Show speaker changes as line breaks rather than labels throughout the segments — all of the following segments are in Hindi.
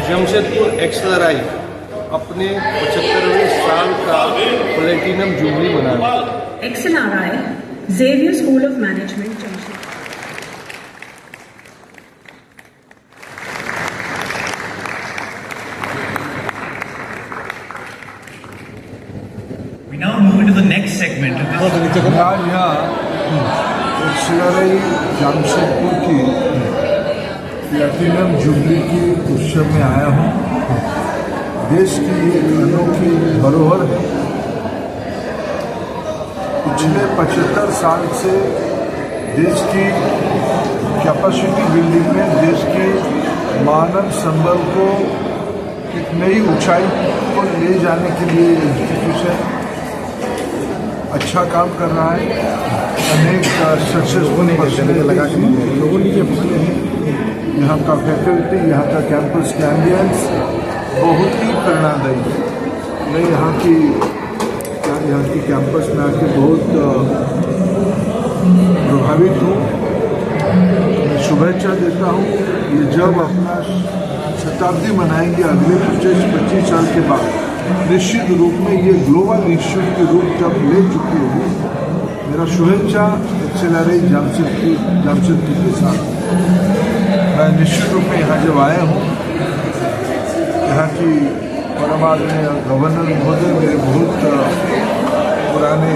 जमशेदपुर एक्सलराई अपने 75वें साल का प्लेटिनम जुबली मना रहा है।
XLRI, Xavier School of Management, Jamshedpur.
We now move into the next segment of this.
आज यहाँ एक्सलराई जमशेदपुर की प्लेटिनम जुबली की उत्सव में आया हूँ। देश की एक अनोखी धरोहर है। पिछले 75 साल से देश की कैपेसिटी बिल्डिंग में देश की मानव संबल को एक नई ऊंचाई को ले जाने के लिए इंस्टीट्यूशन अच्छा काम कर रहा है। अनेक सक्सेसफुल पर्सनल लगा के लोगों ने यहाँ का फैकल्टी, यहाँ का कैंपस का एम्बियंस बहुत ही प्रेरणादायी है। मैं यहाँ की कैंपस में आके बहुत प्रभावित हूँ। मैं शुभेच्छा देता हूँ। ये जब अपना शताब्दी मनाएंगे अगले 25 साल के बाद, निश्चित रूप में ये ग्लोबल इश्यू के रूप जब ले चुकी होगी, मेरा शुभेच्छा एक्सएलआरआई जमशेदपुर के साथ। मैं निश्चित रूप में यहाँ जब आया हूँ, यहाँ की परमादरणीय गवर्नर महोदय मेरे बहुत पुराने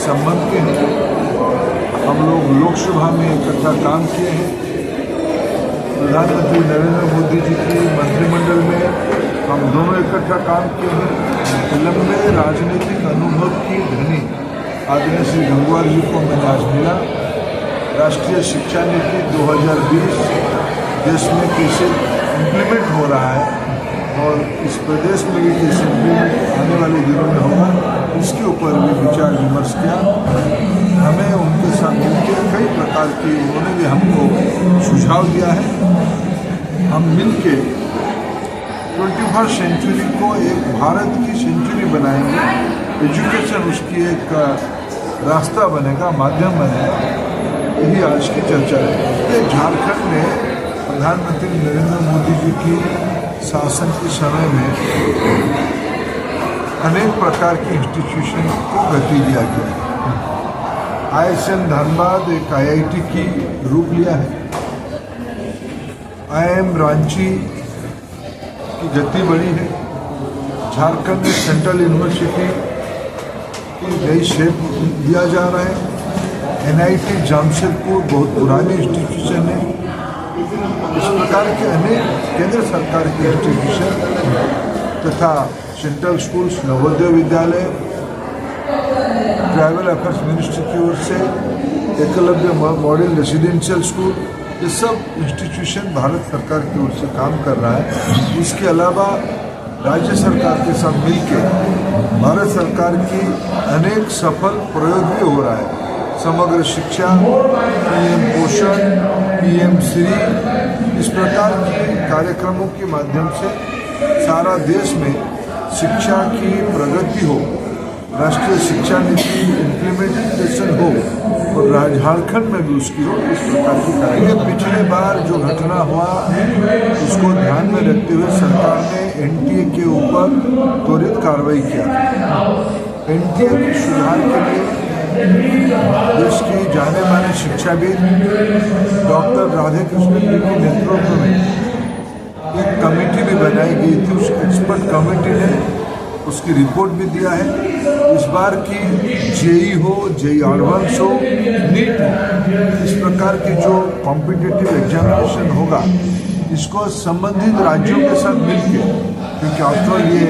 संबंध के हैं। हम लोग लोकसभा में इकट्ठा काम किए हैं। प्रधानमंत्री नरेंद्र मोदी जी की मंत्रिमंडल में हम दोनों इकट्ठा काम किए हैं। लंबे राजनीतिक अनुभव की धनी आदरणीय श्री गंगवार जी को मैंने आज मिला। राष्ट्रीय शिक्षा नीति 2020 देश में कैसे इम्प्लीमेंट हो रहा है और इस प्रदेश में भी कैसे इम्प्लीमेंट आने वाले दिनों में होगा, इसके ऊपर भी विचार विमर्श किया। हमें उनके साथ मिलकर कई प्रकार की उन्होंने भी हमको सुझाव दिया है। हम मिलके 21st सेंचुरी को एक भारत की सेंचुरी बनाएंगे। एजुकेशन उसकी एक रास्ता बनेगा, माध्यम बनेगा। यही आज की चर्चा है। ये झारखंड में प्रधानमंत्री नरेंद्र मोदी जी की शासन के समय में अनेक प्रकार की इंस्टीट्यूशन को गति दिया गया। ISM धनबाद एक IIT की रूप लिया है। IIM रांची की गति बढ़ी है। झारखंड में सेंट्रल यूनिवर्सिटी की नई शेप दिया जा रहा है। NIT जमशेदपुर बहुत पुरानी इंस्टीट्यूशन है। इस प्रकार के अनेक केंद्र सरकार के इंस्टीट्यूशन तथा central schools, Navodaya Vidyalaya, tribal affairs ministry की ओर से एकलव्य मॉडल रेसिडेंशियल स्कूल, ये सब इंस्टीट्यूशन भारत सरकार की ओर से काम कर रहा है। इसके अलावा राज्य सरकार के साथ मिलकर भारत सरकार की अनेक सफल प्रयोग भी हो रहा है। समग्र शिक्षा, PM पोषण, PM श्री, इस प्रकार के कार्यक्रमों के माध्यम से सारा देश में शिक्षा की प्रगति हो, राष्ट्रीय शिक्षा नीति इम्प्लीमेंटेशन हो और झारखंड में भी उसकी हो। इस प्रकार की कार्य पिछले बार जो घटना हुआ उसको ध्यान में रखते हुए सरकार ने NTA के ऊपर त्वरित कार्रवाई किया। NTA के सुधार के लिए देश की जाने माने शिक्षाविद डॉक्टर राधाकृष्णन जी के नेतृत्व में एक कमेटी भी बनाई गई थी। उस एक्सपर्ट कमेटी ने उसकी रिपोर्ट भी दिया है। इस बार की JEE हो, JEE एडवांस हो, नीट हो, इस प्रकार की जो कॉम्पिटिटिव एग्जामिनेशन होगा, इसको संबंधित राज्यों के साथ मिलकर, क्योंकि आफ्टर ये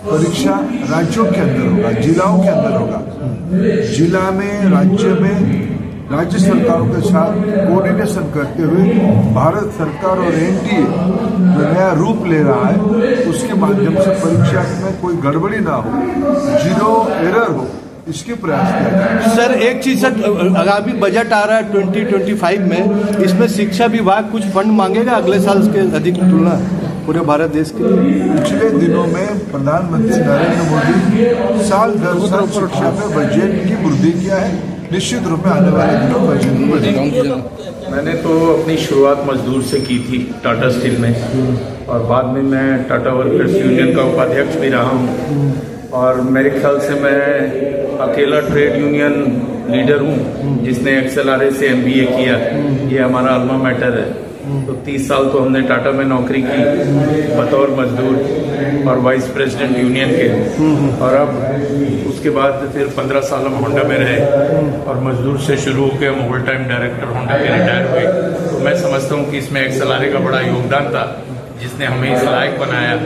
परीक्षा राज्यों के अंदर होगा, जिलाओं के अंदर होगा। जिला में, राज्य में राज्य सरकारों के साथ कोऑर्डिनेशन करते हुए भारत सरकार और NTA जो नया रूप ले रहा है, उसके माध्यम से परीक्षा में कोई गड़बड़ी ना हो, जीरो एरर हो, इसके प्रयास किया जाए।
सर, एक चीज सर, आगामी बजट आ रहा है 2025 में, इसमें शिक्षा विभाग कुछ फंड मांगेगा अगले साल के अधिक तुलना पूरे भारत देश के लिए?
पिछले दिनों में प्रधानमंत्री नरेंद्र मोदी साल दर साल शिक्षा में बजट की वृद्धि किया है। निश्चित रूप में आने वाले दिनों में मजदूरी बढ़ेगी।
मैंने तो अपनी शुरुआत मजदूर से की थी टाटा स्टील में, और बाद में मैं टाटा वर्कर्स यूनियन का उपाध्यक्ष भी रहा हूँ, और मेरे ख्याल से मैं अकेला ट्रेड यूनियन लीडर हूँ जिसने XLRA से MBA किया। ये हमारा अल्मा मैटर है। तो 30 साल तो हमने टाटा में नौकरी की बतौर मजदूर और वाइस प्रेसिडेंट यूनियन के, और अब उसके बाद फिर 15 साल हम होंडा में रहे, और मजदूर से शुरू होकर हम ओवर टाइम डायरेक्टर होंडा के रिटायर हुए। तो मैं समझता हूँ कि इसमें XLRA का बड़ा योगदान था, जिसने हमें इस लायक बनाया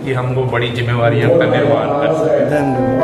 कि हम वो बड़ी जिम्मेवारियां का निर्वहन कर सकें।